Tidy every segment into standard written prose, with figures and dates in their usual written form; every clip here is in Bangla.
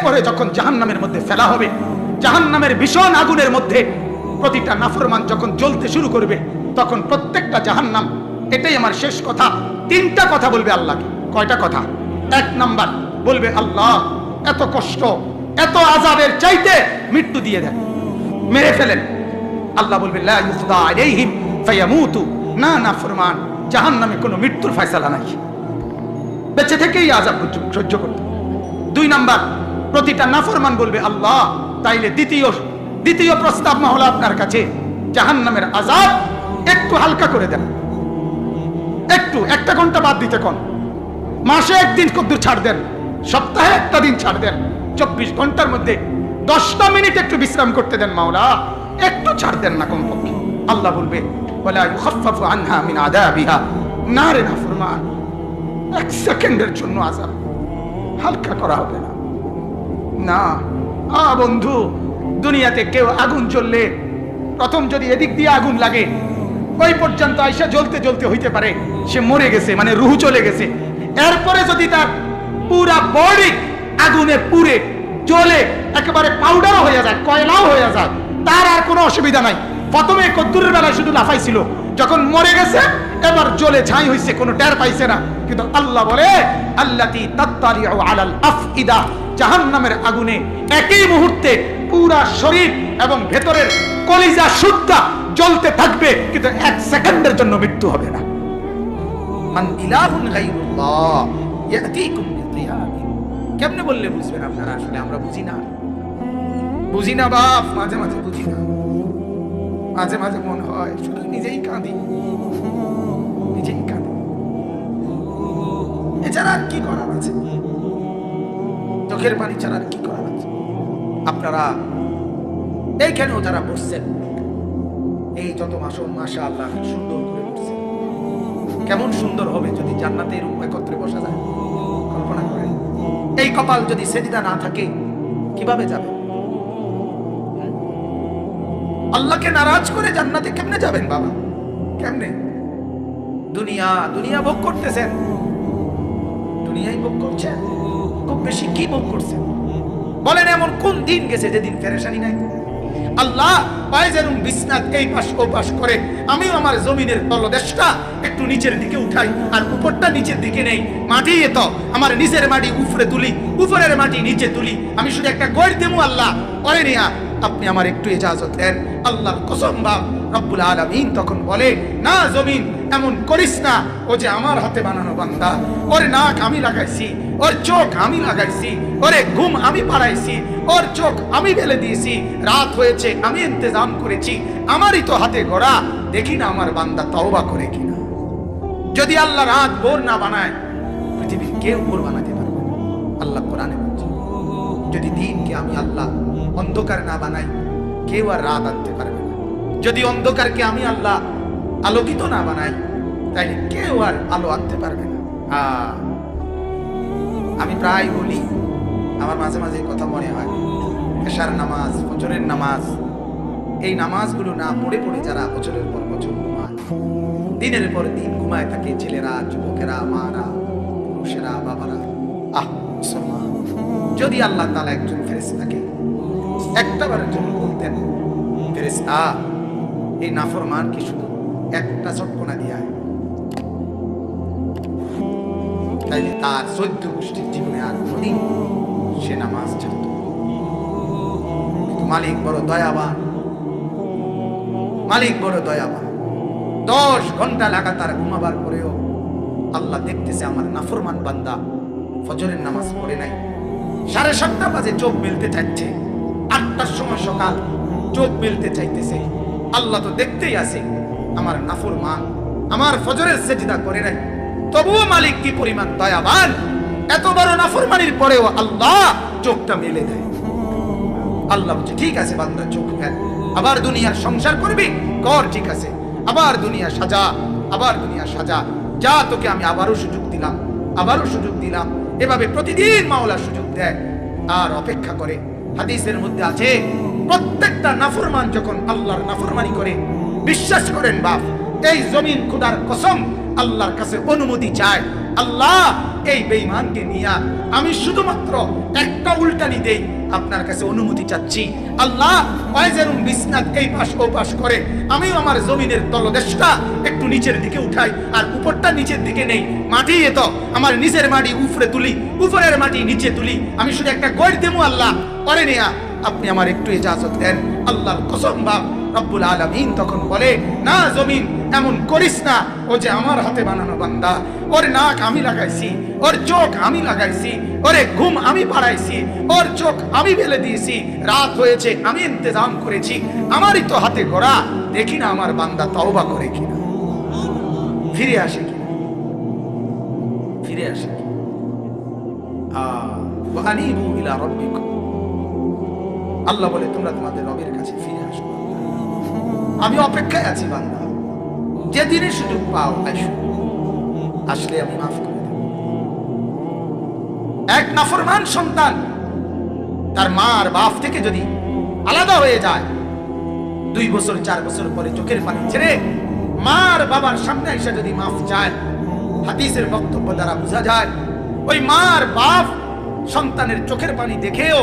এরপরে যখন জাহান্নামের মধ্যে ফেলা হবে, জাহান্নামের ভীষণ আগুনের মধ্যে প্রতিটা নাফরমান যখন জ্বলতে শুরু করবে, তখন প্রত্যেকটা জাহান্নাম, এটাই আমার শেষ কথা, তিনটা কথা বলবে আল্লাহকে। কয়টা কথা? এক নাম্বার বলবে, আল্লাহ এত কষ্ট, এত আযাবের চাইতে মৃত্যু দিয়ে দেন, মেরে ফেলেন। আল্লাহ বলবে, লা ইউকদা আলাইহিম ফায়ামুতু, না নাফরমান, জাহান্নামে কোনো মৃত্যুর ফয়সালা নাই, বেঁচে থেকেই আযাব সহ্য করতে। দুই নাম্বার, প্রতিটা নাফরমান বলবে, আল্লাহ তাইলে দ্বিতীয় প্রস্তাব হলো আপনার কাছে, জাহান্নামের আযাব একটু হালকা করে দেন, একটু একটা ঘন্টা বাদ দিতে কোন, মাসে একদিন কদ্দুর ছাড় দেন, সপ্তাহে একটা দিন ছাড় দেন, 24 ঘন্টার মধ্যে 10টা মিনিট একটু বিশ্রাম করতে দেন মাওলা, একটু ছাড় দেন না কমপক্ষে। আল্লাহ বলবে, ওয়ালা ইউখাফফাফু আনহা মিন আযাবিহা, না রে নাফরমান, এক সেকেন্ডের জন্য আযাব হালকা করা হবে না। না বন্ধু, দুনিয়াতে কেউ আগুন জ্বললে প্রথম যদি এদিক দিয়ে আগুন লাগে, ওই পর্যন্ত আইসা জ্বলতে জ্বলতে হইতে পারে সে মরে গেছে, মানে রুহু চলে গেছে। এরপরে যদি তার পুরা বডি আগুনে পুড়ে জ্বলে একেবারে পাউডার হয়ে যায়, কয়লাও হয়ে যায়, তার আর কোনো অসুবিধা নাই। প্রথমে কদ্দুরের বেলায় শুধু লাফাইছিল, যখন মরে গেছে এবার জ্বলে ছাই হইছে, কোনো টের পাইছে না। কিন্তু আল্লাহ বলে, আল্লাতী তাত্তারিউ আলাল আফইদা, জাহান্নামের আগুনে একই মুহূর্তে পুরা শরীর এবং ভেতরের কলিজা সুদ্ধা জ্বলতে থাকবে, কিন্তু এক সেকেন্ডের জন্য মৃত্যু হবে না। মান ইলাহুন গায়রুল্লাহ ইয়াতিকুম বিদিয়াবিন। কেমনে বললে বুঝবেন আপনারা? আসলে আমরা বুঝি না বাপ, মাঝে মাঝে বুঝি না, মাঝে মাঝে মন হয় শুধু নিজেই কাঁদি। এছাড়া আর কি করার আছে? চোখের পানি ছাড়া আর কি করার আছে? আপনারা এইখানেও যারা বসছেন, এই যত মাসুম, মাশাআল্লাহ সুন্দর করে বসছেন, কেমন সুন্দর হবে যদি জান্নাতে এরকম একত্রে বসা যায়। কল্পনা করেন, এই কপাল যদি সেজদা না থাকে কিভাবে যাবে? আল্লাহকে নারাজ করে জান্নাতে কেমনে যাবেন বাবা? কেমনে? দুনিয়া ভোগ করতেছেন, দুনিয়াই ভোগ করছেন, খুব বেশি কি ভোগ করছেন বলেন? এমন কোন দিন গেছে যেদিন পেরেশানি নাই? আল্লাহ পায় যেরকম বিছনাত এই পাশ ও পাশ করে, আমিও আমার জমিনের তলদেশটা একটু নিচের দিকে উঠাই, আর উপরটা নিচের দিকে নেই। মাটি এত আমার নিচের মাটি উপরে তুলি, উপরের মাটি নিচে তুলি, আমি শুধু একটা গড় দেবো আল্লাহ করে নিয়া, আপনি আমার একটু ইজাজত দেন। আল্লাহর কসম বাপ রব্বুল আলামিন তখন বলে, না জমিন এমন করিস না, ও যে আমার হাতে বানানো বান্দা, ওর নাক আমি লাগাইছি, ওর চোখ আমি লাগাইছি, ওরে ঘুম আমি পাড়াইছি, ওর চোখ আমি ফেলে দিয়েছি, রাত হয়েছে আমি ইন্তজাম করেছি, আমারই তো হাতে গড়া, দেখি না আমার বান্দা তওবা করে কিনা। যদি আল্লাহ রাত ভোর না বানায়, পৃথিবীর কেউ ভোর বানাতে পারবে না। আল্লাহ কোরআনে বলছে, যদি দিনকে আমি আল্লাহ অন্ধকার না বানাই, কেউ আর রাত আনতে পারবে না। যদি অন্ধকারকে আমি আল্লাহ আলোকিত না বানাই, তাইলে কেউ আর আলো আনতে পারবে না। আমি প্রায় বলি, আমার মাঝে মাঝে কথা মনে হয়, এশার নামাজ, ফজরের নামাজ, এই নামাজগুলো না পড়ে যারা বছরের পর বছর ঘুমায়, দিনের পর দিন ঘুমায় থাকে, ছেলেরা, যুবকেরা, মারা, পুরুষেরা, বাবারা, মুসলমান, যদি আল্লাহ তাআলা একজন ফেরেশতাকে একটাবারের জন্য বলতেন, ফেরেশতা এই নাফরমানকে শুধু একটা চটকনা দিয়া, তাইলে তার 14 গোষ্ঠীর জীবনে আর কোনদিন সে নামাজ ছাড়ত। মালিক বড় দয়াবান, মালিক বড় দয়াবান। 10 ঘন্টা লাগাতার ঘুমাবার পরেও আল্লাহ দেখতেছে আমার নাফরমান বান্দা ফজরের নামাজ পড়ে নাই। 7:30 বাজে চোখ মেলতে চাইছে, 8টার সময় সকাল চোখ মেলতে চাইতেছে, আল্লাহ তো দেখতেই আছে আমার নাফরমান আমার ফজরের সেজদা করে নাই। তবুও মালিক কি পরিমাণ দয়াবান, এত বড় নাফরমানির পরেও আল্লাহ চোখটা মেলে দেয়। আল্লাহ বলছে, ঠিক আছে বান্দা চোখ ফেল, আবার দুনিয়ার সংসার করবি কর, ঠিক আছে, আবার দুনিয়া সাজা, আবার দুনিয়া সাজা, যা তোকে আমি আবারও সুযোগ দিলাম, আবারও সুযোগ দিলাম। এভাবে প্রতিদিন মাওলা সুযোগ দেয় আর অপেক্ষা করে। হাদিসের মধ্যে আছে, প্রত্যেকটা নাফরমান যখন আল্লাহর নাফরমানি করে, বিশ্বাস করেন বাপ, এই জমিন খোদার কসম আল্লাহর কাছে অনুমতি চায়, আল্লাহ এই বেঈমানকে নিয়ে আমি শুধুমাত্র একটা উল্টানি দেই, আপনার কাছে অনুমতি চাচ্ছি। আল্লাহ ওয়াইজারুম বিসনাত এই পাশ ও পাশ করে আমিও আমার জমিনের তলদেশটা একটু নিচের দিকে উঠাই, আর উপরটা নিচের দিকে নেই। মাটি এত আমার নিচের মাটি উপরে তুলি, উপরের মাটি নিচে তুলি। আমি শুধু একটা গড় দেবো আল্লাহ, পরে নেয়া আপনি আমার একটু ইজাজত দেন। আল্লাহর কসম বাপ রব্বুল আলামিন তখন বলে, না জমিন এমন করিস না, ও যে আমার হাতে বানানো বান্দা। ওর নাক আমি লাগাইছি, ওর চোখ আমি লাগাইছি, ওরে ঘুম আমি পাড়াইছি, ওর চোখ আমি বেলে দিয়েছি, রাত হয়েছে আমি ইন্তজাম করেছি, আমারই তো হাতে গড়া। দেখি না আমার বান্দা তওবা করে কিনা, ফিরে আসে কিনা, ফিরে আসে কিনা। ওয়ানিবু ইলা রাব্বিকুম, আল্লাহ বলে তোমরা তোমাদের রবের কাছে ফিরে আসো। আমি অপেক্ষায় আছি বান্দা, যেদিনে সুযোগ পাও আসো, আসলে আমি মাফ করে দেব। এক নাফরমান সন্তান তার মা আর বাপ থেকে যদি আলাদা হয়ে যায়, 2 বছর 4 বছর পরে চোখের পানি ছেড়ে মা আর বাবার সামনে এসে যদি মাফ চায়, হাদিসের বক্তব্য দ্বারা বোঝা যায় ওই মা আর বাপ সন্তানের চোখের পানি দেখেও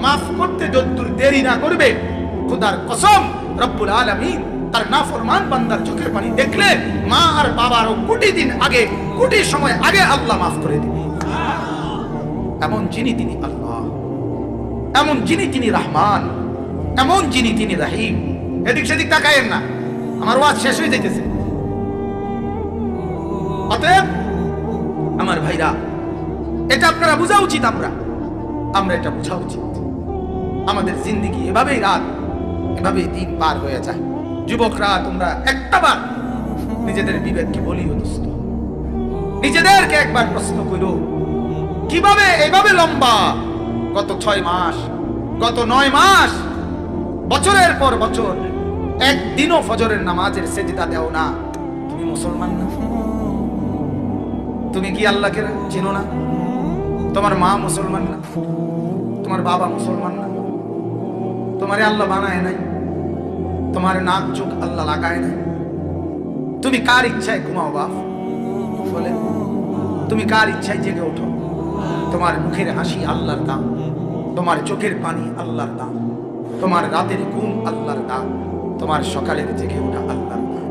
মাফ করতে যতদূর দেরি না করবে, খোদার কসম রব্বুল আলামিন তার নাফরমান বান্দার চোখের পানি দেখলে মা আর বাবারও কোটি দিন আগে, কোটি সময় আগে আল্লাহ মাফ করে দিবে। এমন যিনি তিনি আল্লাহ, এমন যিনি তিনি রহমান, এমন যিনি তিনি রহিম। এদিক সেদিক তাকায়েন না, আমার ওয়াজ শেষ হয়ে যাইতেছে। অতএব আমার ভাইরা, এটা আপনারা বোঝা উচিত, আমরা এটা বোঝা উচিত। আমাদের জিন্দেগি এভাবেই রাত, এভাবেই দিন পার হয়ে যায়। যুবকরা তোমরা একটাবার নিজেদের বিবেককে বলিও দোস্ত, নিজেদেরকে একবার প্রশ্ন করো, কিভাবে এভাবে লম্বা গত 6 মাস, গত 9 মাস, বছরের পর বছর একদিনও ফজরের নামাজের সেজদা দেও না? তুমি মুসলমান না? তুমি কি আল্লাহকে চিনো না? তোমার মা মুসলমান না? তোমার বাবা মুসলমান না? তোমারে আল্লাহ বানায় নাই, তোমার নাক চোখ আল্লাহ লাগায় নাই। তুমি কার ইচ্ছায় ঘুমাও বাপ বলে? তুমি কার ইচ্ছায় জেগে ওঠো? তোমার মুখের হাসি আল্লাহর দাম, তোমার চোখের পানি আল্লাহর দাম, তোমার রাতের ঘুম আল্লাহর দাম, তোমার সকালের জেগে ওঠা আল্লাহর দাম।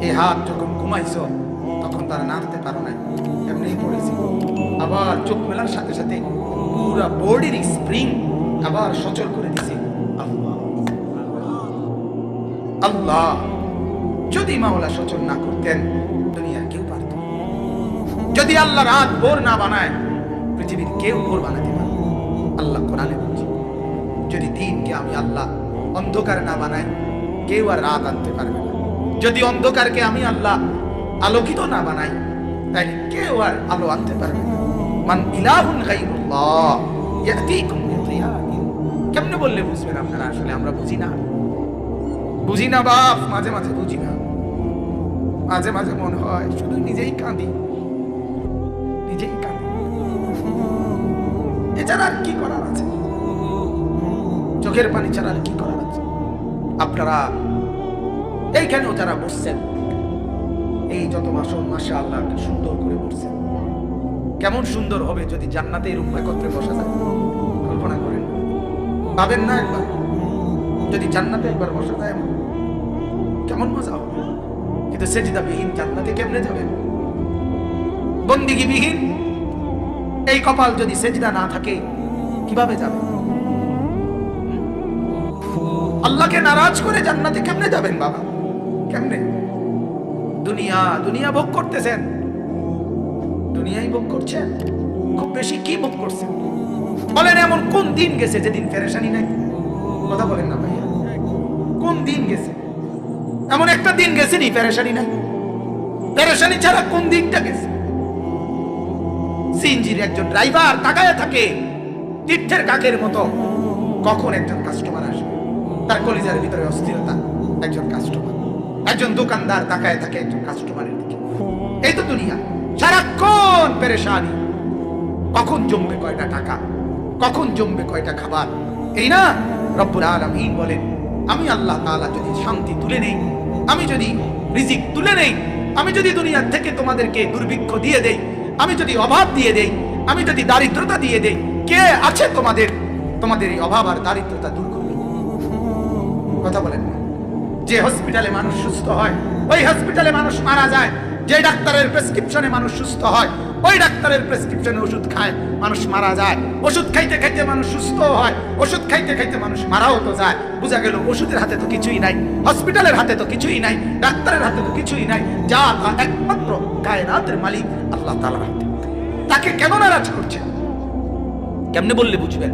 এই হাত যখন ঘুমাইছো তখন তারা নাড়তে পারো না, এমনি পড়েছি। আবার চোখ মেলার সাথে সাথে পুরা বডির স্প্রিং আবার সচল করে দিছে আল্লাহ। আল্লাহ যদি মাওলা সচল না করতেন দুনিয়ার কেউ পারত। যদি আল্লাহ রাত ভোর না বানায় পৃথিবীর কেউ ভোর বানাতে পারে। আল্লাহ কোরআনে বলছে, যদি দিনকে আমি আল্লাহ অন্ধকার না বানাই কেউ আর রাত আনতে পারবে না। যদি অন্ধকারকে আমি আল্লাহ আলোকিত না বানাই তাহলে কেউ আর আলো আনতে পারবে না। মান ইলাহুন গায়রুল্লাহ ইয়াতিকুম বিদিয়ানিন। কেমনে বললে বুঝবেন আপনারা? আসলে আমরা বুঝি না বাপ, মাঝে মাঝে বুঝি না, মাঝে মাঝে মনে হয় শুধু নিজেই কাঁদি। এছাড়া আর কি করার আছে? চোখের পানি ছাড়া আর কি করার আছে? আপনারা এইখানেও যারা বসছেন, এই যত মাসন মাশাআল্লাহ সুন্দর করে বসছেন, কেমন সুন্দর হবে যদি জান্নাতে এরকম একত্রে বসা যায়। কল্পনা করেন, ভাবেন না একবার যদি জান্নাতে একবার বসা যায় কেমন মজা হবে। কিন্তু সেজদাবিহীন জান্নাতে কেমনে যাবেন? বন্দিগিবিহীন এই কপাল যদি সেজদা না থাকে কিভাবে যাবে? আল্লাহকে নারাজ করে জান্নাতে কেমনে যাবেন বাবা? কেমনে? দুনিয়া ভোগ করতেছেন, দুনিয়াই ভোগ করছেন। খুব বেশি কি ভোগ করছেন বলেন? এমন কোন দিন গেছে যেদিন পেরেশানি নাই? কথা বলেন না ভাইয়া, কোন দিন গেছে? এমন একটা দিন গেছে নি পেরেশানি নাই? পেরেশানি ছাড়া কোন দিনটা গেছে? সিএনজির একজন ড্রাইভার তাকায় থাকে তীর্থের কাকের মতো, কখন একজন কাস্টমার আসবে। তার কলিজার ভিতরে অস্থিরতা, একজন কাস্টমার। একজন দোকানদার তাকায় থাকে একজন কাস্টমারের দিকে। এই তো দুনিয়া, সারাক্ষণ পেরেশানি। কখন জমবে কয়টা টাকা, কখন জমবে কয়টা খাবার, এই না? রব্বুল আলামিন বলেন, আমি আল্লাহ তাআলা যদি শান্তি তুলে নেই, আমি যদি রিজিক তুলে নেই, আমি যদি দুনিয়া থেকে তোমাদেরকে দুর্ভিক্ষ দিয়ে দেই, আমি যদি অভাব দিয়ে দেই, আমি যদি দারিদ্রতা দিয়ে দেই, কে আছে তোমাদের তোমাদের এই অভাব আর দারিদ্রতা দূর করবে? কথা বলেন না। যে হসপিটালে মানুষ সুস্থ হয়, ওই হসপিটালে মানুষ মারা যায়। যে ডাক্তারের প্রেসক্রিপশনে মানুষ সুস্থ হয়, ওই ডাক্তারের প্রেসক্রিপশনে ওষুধ খায়, মানুষ মারা যায়। ওষুধ খাইতে খাইতে মানুষ সুস্থ হয়, ওষুধ খাইতে খাইতে মানুষ মারাও তো যায়। বোঝা গেল ওষুধের হাতে তো কিছুই নাই, হসপিটালের হাতে তো কিছুই নাই, ডাক্তারের হাতে তো কিছুই নাই। যা একমাত্র কায়নাতের মালিক আল্লাহ তাআলার হাতে। তাকে কেন নারাজ করছেন? কেমনে বললে বুঝবেন?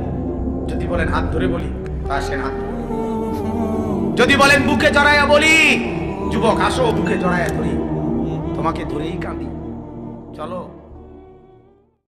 যদি বলেন হাত ধরে বলি, তা আসেন হাত ধরে। যদি বলেন বুকে জড়াইয়া বলি, যুবক আসো বুকে জড়াইয়া ধরি, তোমাকে ধরেই কাঁদি, চলো।